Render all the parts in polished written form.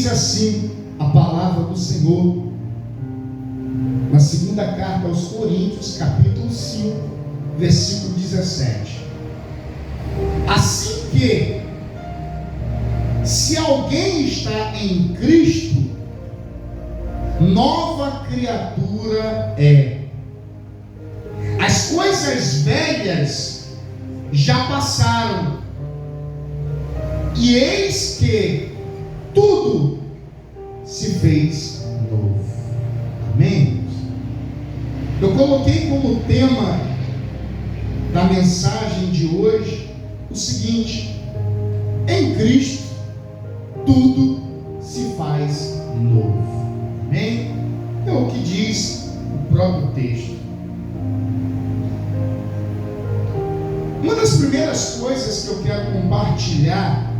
Diz assim a palavra do Senhor, na segunda carta aos Coríntios, capítulo 5, versículo 17. Assim que, se alguém está em Cristo, nova criatura é. As coisas velhas já passaram, e eis que tudo se fez novo. Amém? Eu coloquei como tema da mensagem de hoje o seguinte: em Cristo tudo se faz novo. Amém? É o que diz o próprio texto. Uma das primeiras coisas que eu quero compartilhar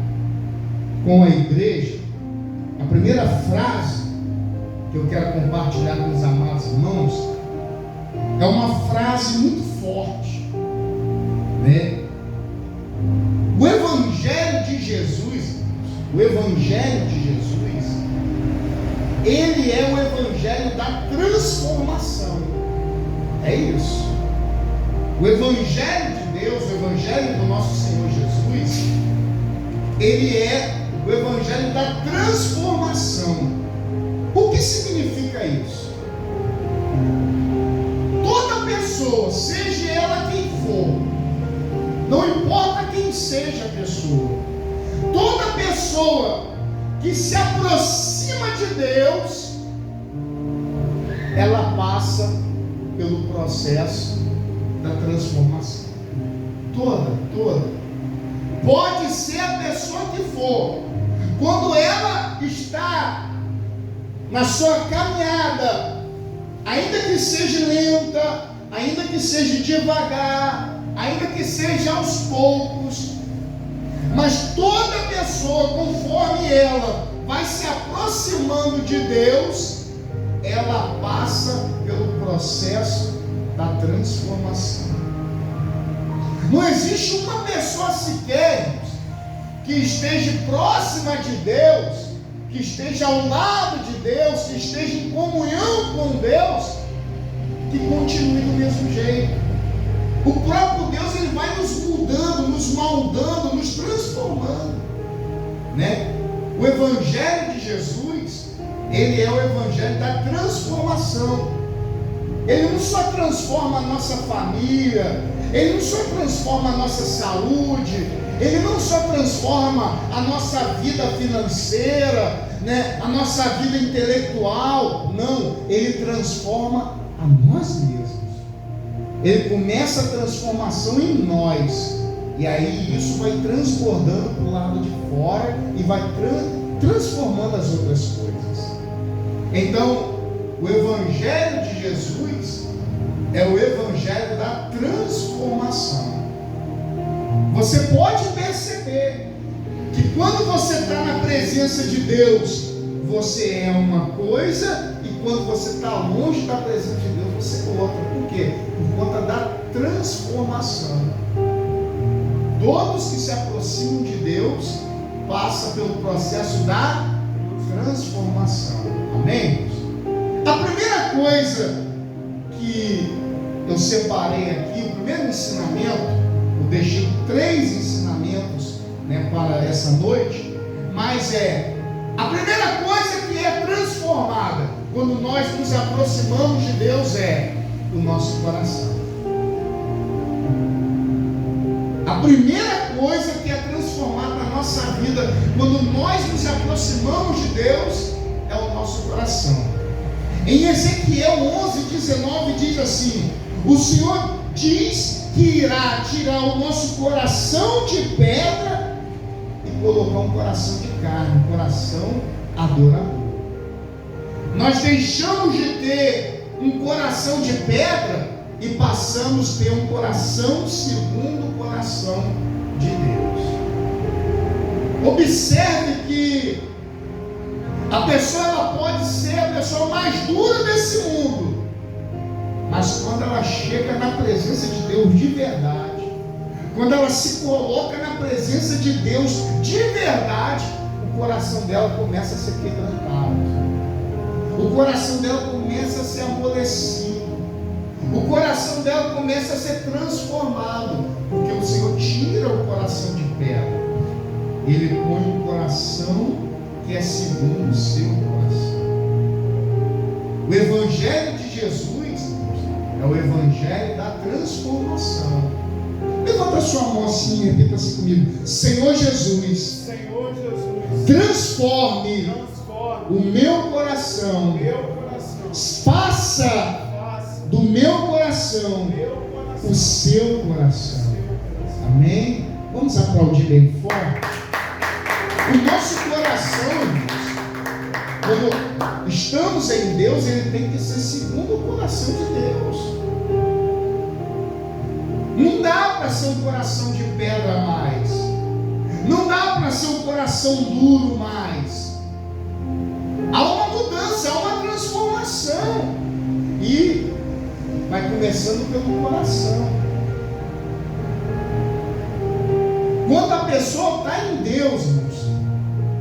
com a igreja, a primeira frase que eu quero compartilhar com os amados irmãos, é uma frase muito forte, né? O Evangelho de Jesus, ele é o Evangelho da transformação. É isso. O Evangelho de Deus, o Evangelho do nosso Senhor Jesus, ele é o Evangelho da transformação. O que significa isso? Toda pessoa, seja ela quem for, não importa quem seja a pessoa, toda pessoa que se aproxima de Deus, ela passa pelo processo da transformação. Toda. Pode ser a pessoa que for, quando ela está na sua caminhada, ainda que seja lenta, ainda que seja devagar, ainda que seja aos poucos, mas toda pessoa, conforme ela vai se aproximando de Deus, ela passa pelo processo da transformação. Não existe uma pessoa sequer que esteja próxima de Deus, que esteja ao lado de Deus, que esteja em comunhão com Deus, que continue do mesmo jeito. O próprio Deus, ele vai nos mudando, nos moldando, nos transformando, né? O Evangelho de Jesus, ele é o Evangelho da transformação. Ele não só transforma a nossa família, ele não só transforma a nossa saúde, ele não só transforma a nossa vida financeira, né, a nossa vida intelectual, não, ele transforma a nós mesmos. Ele começa a transformação em nós, e aí isso vai transbordando para o lado de fora e vai transformando as outras coisas. Então, o Evangelho de Jesus é o Evangelho da transformação. Você pode perceber que quando você está na presença de Deus, você é uma coisa, e quando você está longe da presença de Deus, você é outra. Por quê? Por conta da transformação. Todos que se aproximam de Deus passam pelo processo da transformação. Amém? A primeira coisa que eu separei aqui, o primeiro ensinamento, eu deixei 3 ensinamentos, né, para essa noite, mas a primeira coisa que é transformada quando nós nos aproximamos de Deus é o nosso coração. A primeira coisa que é transformada na nossa vida quando nós nos aproximamos de Deus é o nosso coração. Em Ezequiel 11:19 diz assim: o Senhor diz que irá tirar o nosso coração de pedra e colocar um coração de carne, um coração adorador. Nós deixamos de ter um coração de pedra e passamos a ter um coração segundo o coração de Deus. Observe que a pessoa, ela pode ser a pessoa mais dura desse mundo, mas quando ela chega na presença de Deus de verdade, quando ela se coloca na presença de Deus de verdade, o o coração dela começa a ser quebrantado, o coração dela começa a ser amolecido, o coração dela começa a ser transformado, porque o Senhor tira o coração de pedra, Ele põe um coração que é segundo o seu coração. O Evangelho de Jesus é o Evangelho da transformação. Levanta a sua mão assim e repita assim comigo: Senhor Jesus, transforme o meu coração, faça do meu coração o seu coração. Amém? Vamos aplaudir bem forte. O nosso coração, irmãos, quando estamos em Deus, ele tem que ser segundo o coração de Deus. Não dá para ser um coração de pedra mais, não dá para ser um coração duro mais. Há uma mudança, há uma transformação, e vai começando pelo coração. Quando a pessoa está em Deus, irmãos,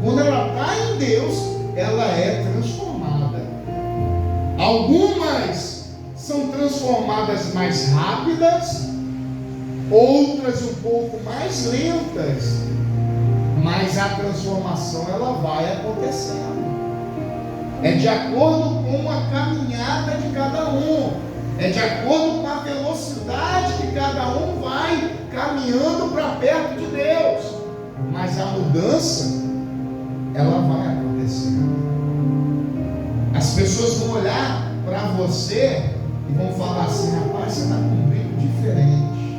quando ela está em Deus, ela é transformada. Algumas são transformadas mais rápidas, outras um pouco mais lentas, mas a transformação ela vai acontecendo. É de acordo com a caminhada de cada um, é de acordo com a velocidade que cada um vai caminhando para perto de Deus, mas a mudança ela vai acontecendo. As pessoas vão olhar para você e vão falar assim: rapaz, você está com um brilho diferente,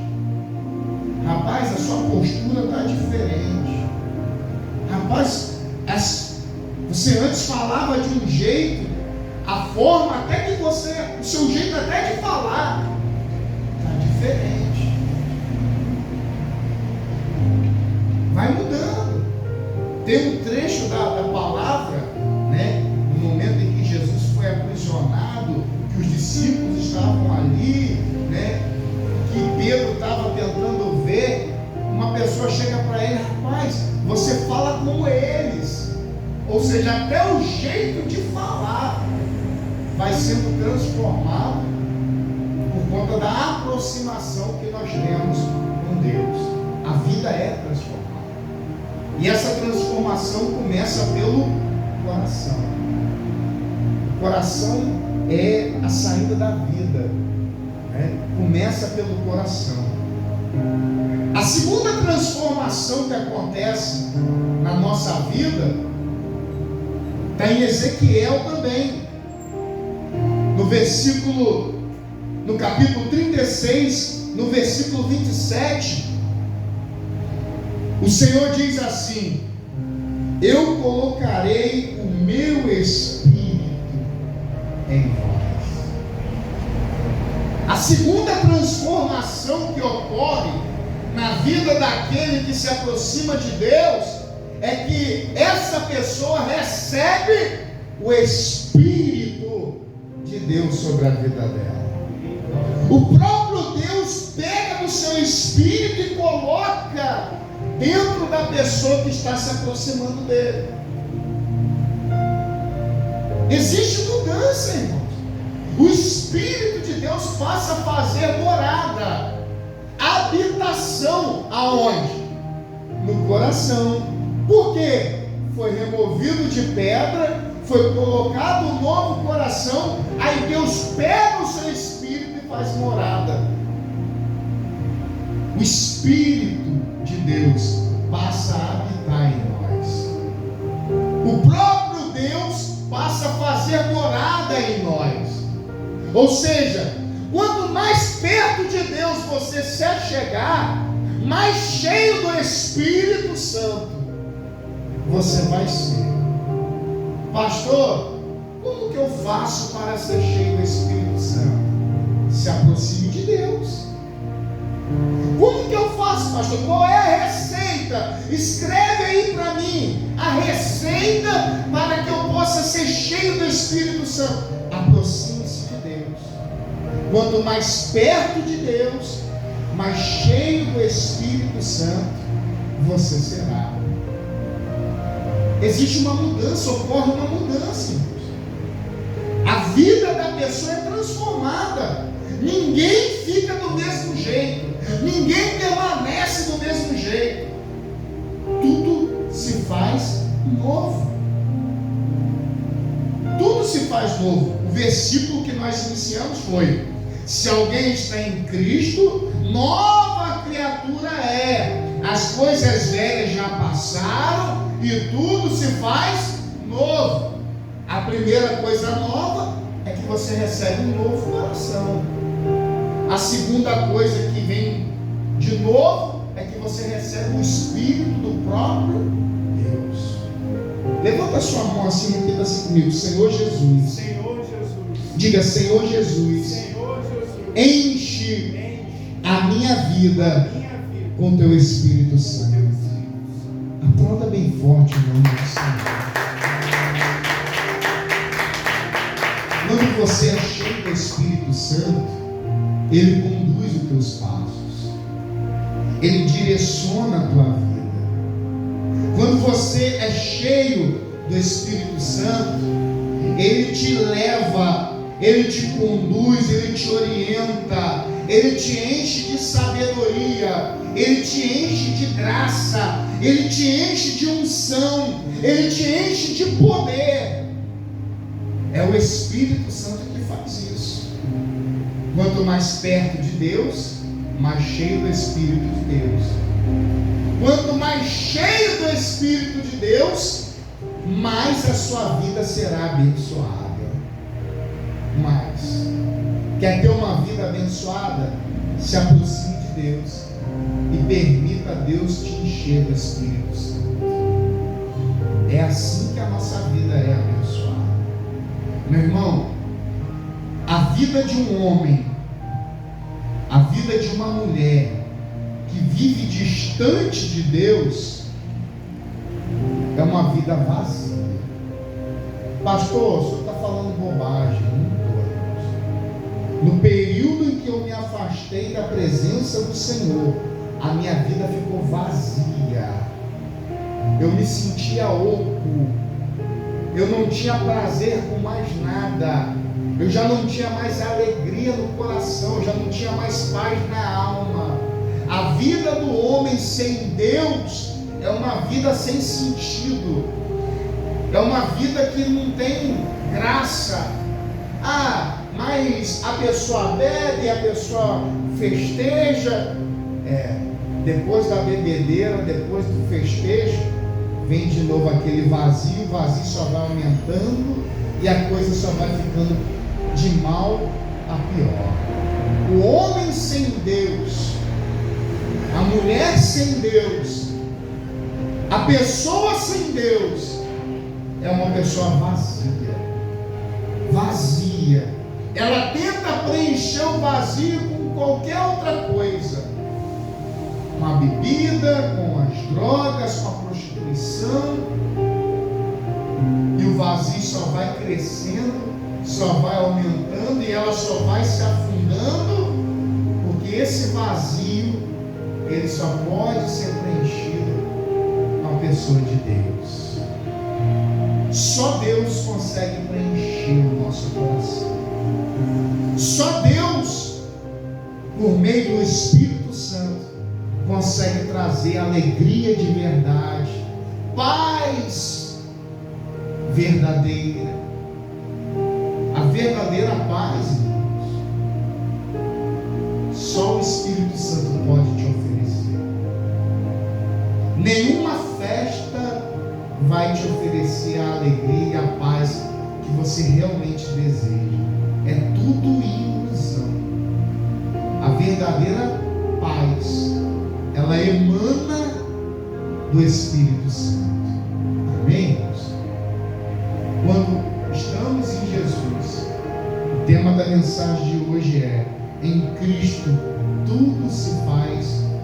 rapaz, a sua postura está diferente, rapaz, você antes falava de um jeito, a forma até que você, o seu jeito até de falar está diferente, vai mudando. Tem um trecho da palavra, né, no momento em que Jesus foi aprisionado, que os discípulos estavam ali, né, que Pedro estava tentando ver, uma pessoa chega para ele: rapaz, você fala como eles. Ou seja, até o jeito de falar vai sendo transformado por conta da aproximação que nós temos com Deus. A vida é transformada, e essa transformação começa pelo coração. O coração é a saída da vida, né? Começa pelo coração. A segunda transformação que acontece na nossa vida está em Ezequiel também, no capítulo 36, no versículo 27, o Senhor diz assim: eu colocarei o meu Espírito em vós. A segunda transformação que ocorre na vida daquele que se aproxima de Deus é que essa pessoa recebe o Espírito de Deus sobre a vida dela. O próprio Deus pega no seu espírito e coloca dentro da pessoa que está se aproximando dele. Existe mudança, irmãos. O Espírito de Deus passa a fazer morada, habitação, aonde? No coração. Por quê? Foi removido de pedra, foi colocado um novo coração, aí Deus pega o seu Espírito e faz morada. O Espírito de Deus passa a habitar em nós. O próprio Deus passa a fazer morada em nós. Ou seja, quanto mais perto de Deus você se chegar, mais cheio do Espírito Santo você vai ser. Pastor, como que eu faço para ser cheio do Espírito Santo? Se aproxime de Deus. Como que eu faço, pastor? Qual é a receita? Escreve aí para mim a receita para que eu possa ser cheio do Espírito Santo. Aproxime-se de Deus. Quanto mais perto de Deus, mais cheio do Espírito Santo você será. Existe uma mudança, ocorre uma mudança, irmãos. A vida da pessoa é transformada. Ninguém fica do mesmo jeito. Ninguém permanece do mesmo jeito. Tudo se faz novo. Tudo se faz novo. O versículo que nós iniciamos foi: se alguém está em Cristo, nova criatura é. As coisas velhas já passaram e tudo se faz novo. A primeira coisa nova é que você recebe um novo coração. A segunda coisa que vem de novo é que você recebe o Espírito do próprio Deus. Levanta a sua mão assim e repita assim comigo: Senhor Jesus. Senhor Jesus. Diga: Senhor Jesus. Senhor Jesus. Enche a minha vida com teu Espírito Santo. Aplauda bem forte o nome do Senhor. Quando você é cheio do Espírito Santo, Ele conduz os teus passos, Ele direciona a tua vida. Quando você é cheio do Espírito Santo, Ele te leva, Ele te conduz, Ele te orienta, Ele te enche de sabedoria, Ele te enche de graça, Ele te enche de unção, Ele te enche de poder. É o Espírito Santo que faz isso. Quanto mais perto de Deus, mais cheio do Espírito de Deus. Quanto mais cheio do Espírito de Deus, mais a sua vida será abençoada. Mais. Quer ter uma vida abençoada? Se aproxime de Deus e permita a Deus te encher do Espírito Santo. É assim que a nossa vida é abençoada. Meu irmão, a vida de um homem, a vida de uma mulher que vive distante de Deus é uma vida vazia. Pastor, o senhor está falando bobagem. Não estou. No período em que eu me afastei da presença do Senhor, a minha vida ficou vazia. Eu me sentia oco. Eu não tinha prazer com mais nada. Eu já não tinha mais alegria no coração. Eu já não tinha mais paz na alma. A vida do homem sem Deus é uma vida sem sentido. É uma vida que não tem graça. Mas a pessoa bebe, a pessoa festeja. Depois da bebedeira, depois do festejo, vem de novo aquele vazio. O vazio só vai aumentando e a coisa só vai ficando de mal a pior. O homem sem Deus, a mulher sem Deus, a pessoa sem Deus é uma pessoa vazia. Vazia. Ela tenta preencher o vazio com qualquer outra coisa. Com a bebida, com as drogas, com a prostituição. E o vazio só vai crescendo, só vai aumentando e ela só vai se afundando, porque esse vazio, ele só pode ser preenchido com a pessoa de Deus. Só Deus consegue preencher o nosso coração. Só Deus, por meio do Espírito Santo, consegue trazer alegria de verdade, paz verdadeira. A verdadeira paz, irmãos, só o Espírito Santo pode te oferecer. Nenhuma festa vai te oferecer a alegria e a paz que você realmente deseja. É tudo ilusão. A verdadeira paz, ela emana do Espírito Santo. Amém, irmãos? Quando estamos em Jesus, o tema da mensagem de hoje é: em Cristo tudo se faz novo.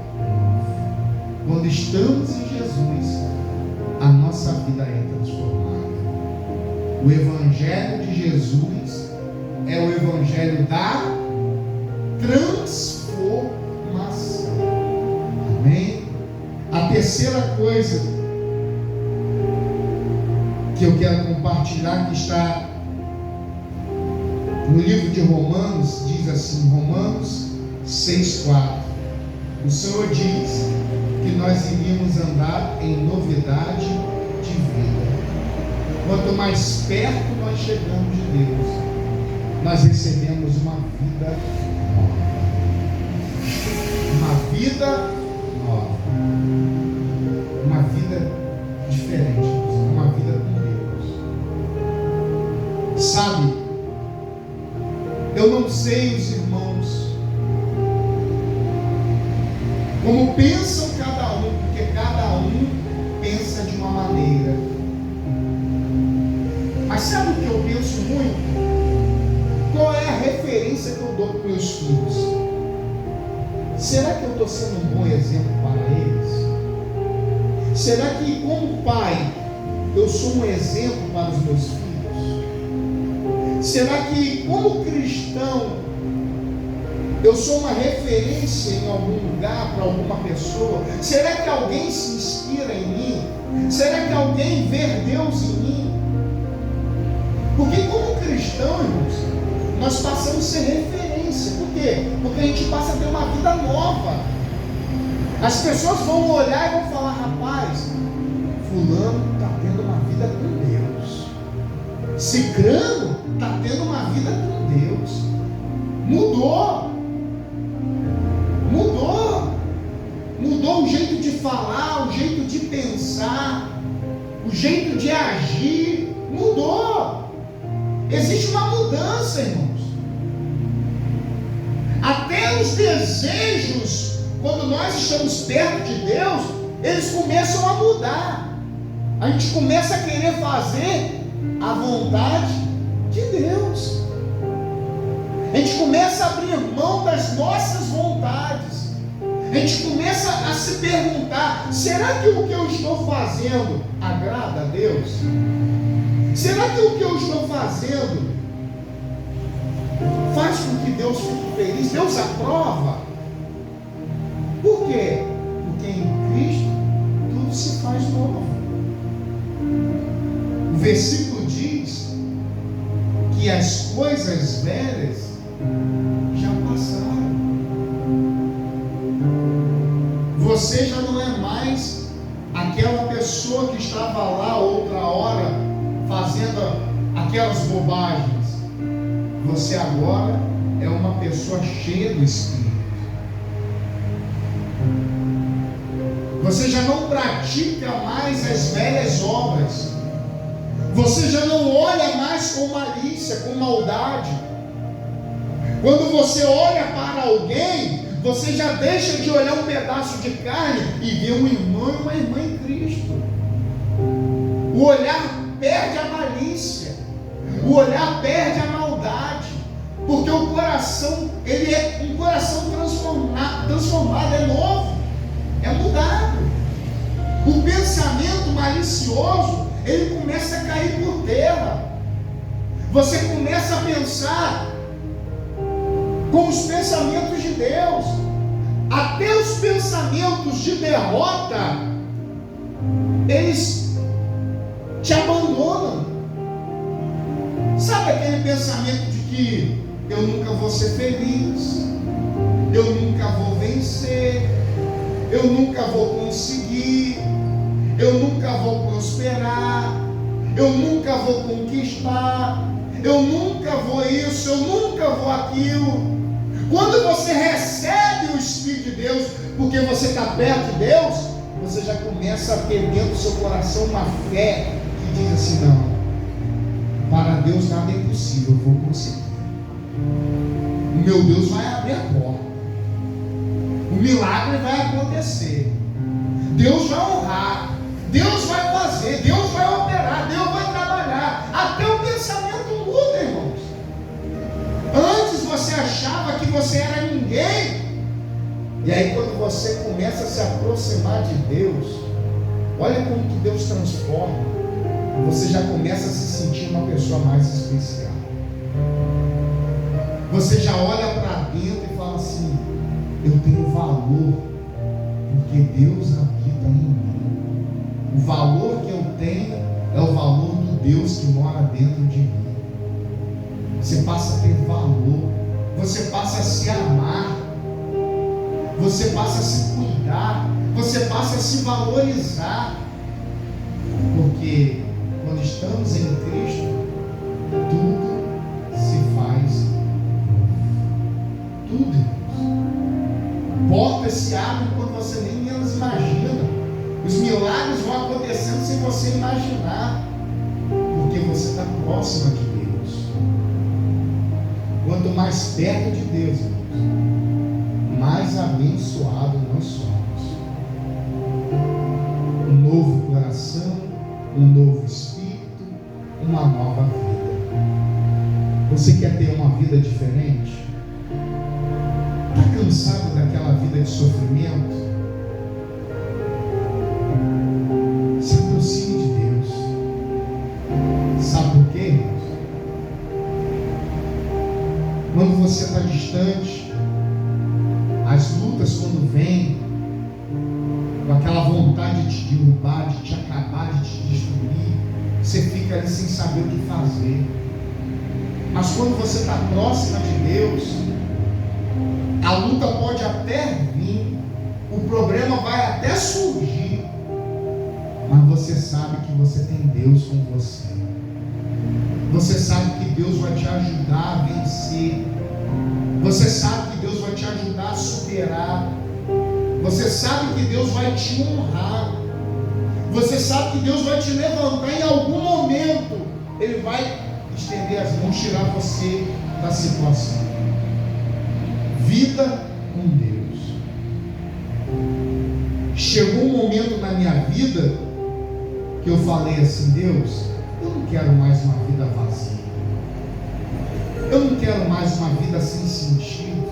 Quando estamos em Jesus, a nossa vida é transformada. O Evangelho de Jesus é o Evangelho da transformação. Amém? A terceira coisa que eu quero compartilhar, que está no livro de Romanos, diz assim, Romanos 6,4. O Senhor diz que nós iríamos andar em novidade de vida. Quanto mais perto nós chegamos de Deus, nós recebemos uma vida nova. Uma vida nova. Uma vida diferente. Uma vida com Deus. Sabe, eu não sei os irmãos como pensam cada um, porque cada um pensa de uma maneira. Mas sabe o que eu penso muito? Qual é a referência que eu dou para os meus filhos? Será que eu estou sendo um bom exemplo para eles? Será que, como pai, eu sou um exemplo para os meus filhos? Será que, como cristão, eu sou uma referência em algum lugar para alguma pessoa? Será que alguém se inspira em mim? Será que alguém vê Deus em mim? Porque como cristão, irmãos, nós passamos a ser referência. Por quê? Porque a gente passa a ter uma vida nova. As pessoas vão olhar e vão falar, rapaz, fulano está tendo uma vida com Deus. Cicrano está tendo uma vida com Deus. Mudou. Mudou o jeito de falar, o jeito de pensar, o jeito de agir. Mudou. Existe uma mudança, irmãos. Até os desejos, quando nós estamos perto de Deus, eles começam a mudar. A gente começa a querer fazer a vontade de Deus. A gente começa a abrir mão das nossas vontades. A gente começa a se perguntar: será que o que eu estou fazendo agrada a Deus? Será que o que eu estou fazendo faz com que Deus fique feliz? Deus aprova? Por quê? Porque em Cristo tudo se faz novo. O versículo diz que as coisas velhas já passaram. Você já não é mais aquela pessoa que estava lá outra hora fazendo aquelas bobagens. Você agora é uma pessoa cheia do Espírito. Você já não pratica mais as velhas obras. Você já não olha mais com malícia, com maldade. Quando você olha para alguém, você já deixa de olhar um pedaço de carne e vê um irmão e uma irmã em Cristo. O olhar perde a malícia, o olhar perde a maldade, porque o coração, ele é um coração transformado, é novo, é mudado. O pensamento malicioso, ele começa a cair por terra. Você começa a pensar com os pensamentos de Deus. Até os pensamentos de derrota, eles te abandonam. Sabe aquele pensamento de que eu nunca vou ser feliz, eu nunca vou vencer, eu nunca vou conseguir, eu nunca vou prosperar, eu nunca vou conquistar, eu nunca vou isso, eu nunca vou aquilo. Quando você recebe o Espírito de Deus, porque você está perto de Deus, você já começa a ter dentro do seu coração uma fé que diz assim: não, para Deus nada é impossível, eu vou conseguir. O meu Deus vai abrir a porta, o milagre vai acontecer, Deus vai honrar, Deus vai fazer, Deus vai operar, Deus vai trabalhar. Até o pensamento muda, irmãos. Antes você achava que você era ninguém, e aí quando você começa a se aproximar de Deus, olha como que Deus transforma. Você já começa a se sentir uma pessoa mais especial. Você já olha para dentro e fala assim: eu tenho valor, porque Deus habita em mim. O valor que eu tenho é o valor do Deus que mora dentro de mim. Você passa a ter valor, você passa a se amar, você passa a se cuidar, você passa a se valorizar, porque quando estamos em Cristo, tudo se faz novo. Tudo. Portas se abrem quando você nem menos imagina. Os milagres vão acontecendo sem você imaginar, porque você está próxima de Deus. Quanto mais perto de Deus, mais abençoado nós somos. Um novo coração, um novo espírito, uma nova vida. Você quer ter uma vida diferente? Está cansado daquela vida de sofrimento? Se aproxime de Deus. Sabe por quê, irmãos? Quando você está distante, as lutas quando vêm, com aquela vontade de te derrubar, de te acabar, de te destruir, você fica ali sem saber o que fazer. Mas quando você está próxima de Deus, a luta pode até vir, o problema vai até surgir, mas você sabe que você tem Deus com você. Você sabe que Deus vai te ajudar a vencer. Você sabe que Deus vai te ajudar a superar. Você sabe que Deus vai te honrar. Você sabe que Deus vai te levantar em algum momento. Ele vai estender as mãos, tirar você da situação. Vida com Deus. Chegou um momento na minha vida que eu falei assim: Deus, eu não quero mais uma vida vazia. Eu não quero mais uma vida sem sentido.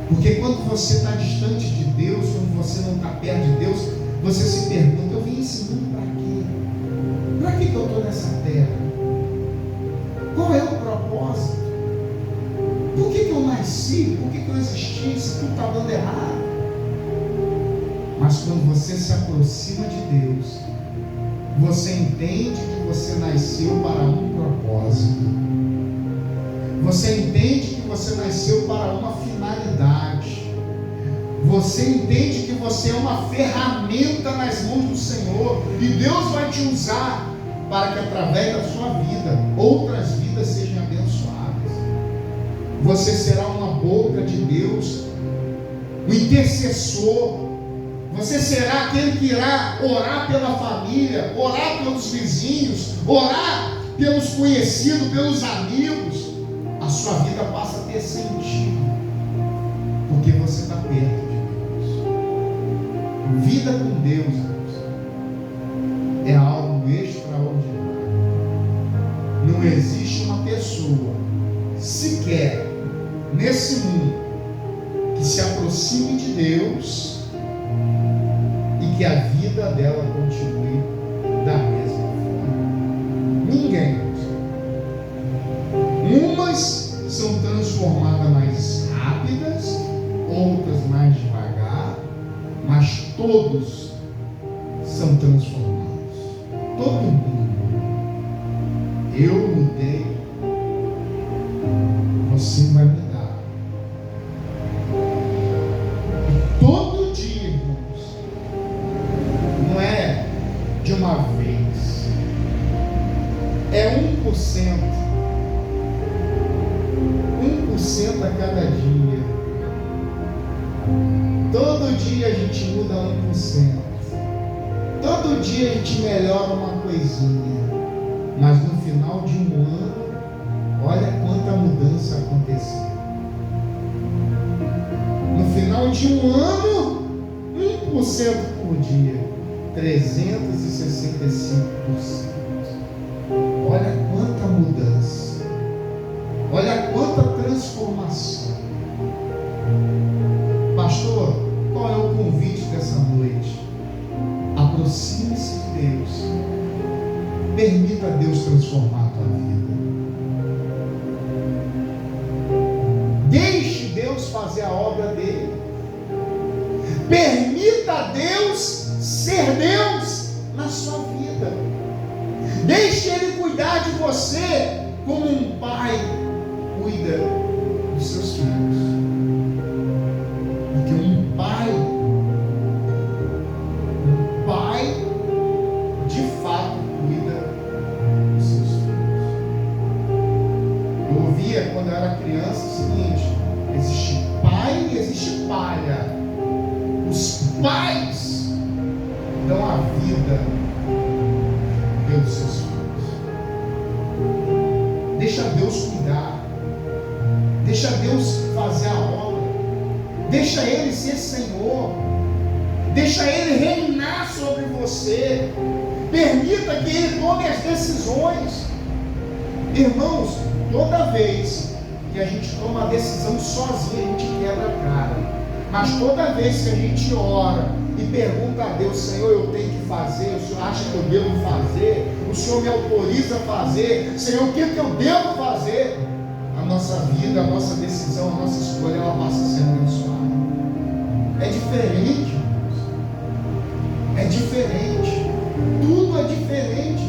Porque quando você está distante de Deus, quando você não está perto de Deus, você se pergunta: eu vim esse mundo para quê? Para que eu estou nessa terra? Qual é o propósito? Por que eu nasci? Por que eu existi? Se tudo está dando errado. Mas quando você se aproxima de Deus, você entende que você nasceu para um propósito. Você entende que você nasceu para uma finalidade. Você entende que você é uma ferramenta nas mãos do Senhor. E Deus vai te usar para que através da sua vida, outras vidas sejam abençoadas. Você será uma boca de Deus, um intercessor. Você será aquele que irá orar pela família, orar pelos vizinhos, orar pelos conhecidos, pelos amigos. A sua vida passa a ter sentido, porque você está perto de Deus. Vida com Deus é algo extraordinário. Não existe uma pessoa sequer nesse mundo que se aproxime de Deus e que a vida dela continue da mesma forma. Ninguém. Umas são transformadas mais rápidas, outras mais devagar, mas todos são transformados. Todo mundo. Eu mudei, você vai mudar. E todo dia, irmãos, não é de uma vez, é 1%. 1% a cada dia. Todo dia a gente muda 1%. Todo dia a gente melhora uma coisinha. Mas no final de um ano, olha quanta mudança aconteceu. No final de um ano, 1% por dia, 365%. Olha quanta mudança. Olha quanta transformação. Pastor, qual é o convite dessa noite? Aproxime-se de Deus. Permita Deus transformar a tua vida. Deixe Deus fazer a obra dele. Permita Deus ser Deus na sua vida. cuidar de você como um pai cuida dos seus filhos. Porque um pai de fato cuida dos seus filhos. Eu ouvia quando eu era criança o seguinte: existe pai e existe palha. Os pais dão a vida pelos seus filhos. Deixa Deus cuidar. Deixa Deus fazer a obra. Deixa Ele ser Senhor. Deixa Ele reinar sobre você. Permita que Ele tome as decisões. Irmãos, toda vez que a gente toma a decisão sozinho, a gente quebra a cara. Mas toda vez que a gente ora e pergunta a Deus: Senhor, eu tenho que fazer, o Senhor acha que eu devo fazer, o Senhor me autoriza a fazer, Senhor, o que eu devo fazer? A nossa vida, a nossa decisão, a nossa escolha, ela passa a ser abençoada. É diferente, irmãos. É diferente. Tudo é diferente.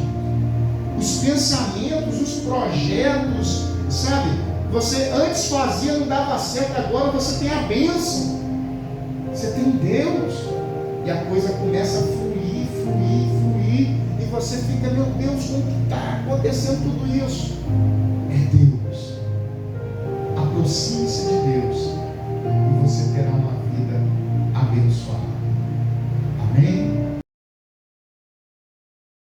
Os pensamentos, os projetos, sabe? Você antes fazia, não dava certo, agora você tem a bênção. Você tem Deus. E a coisa começa a fluir, fluir, fluir. E você fica: meu Deus, como que está acontecendo tudo isso?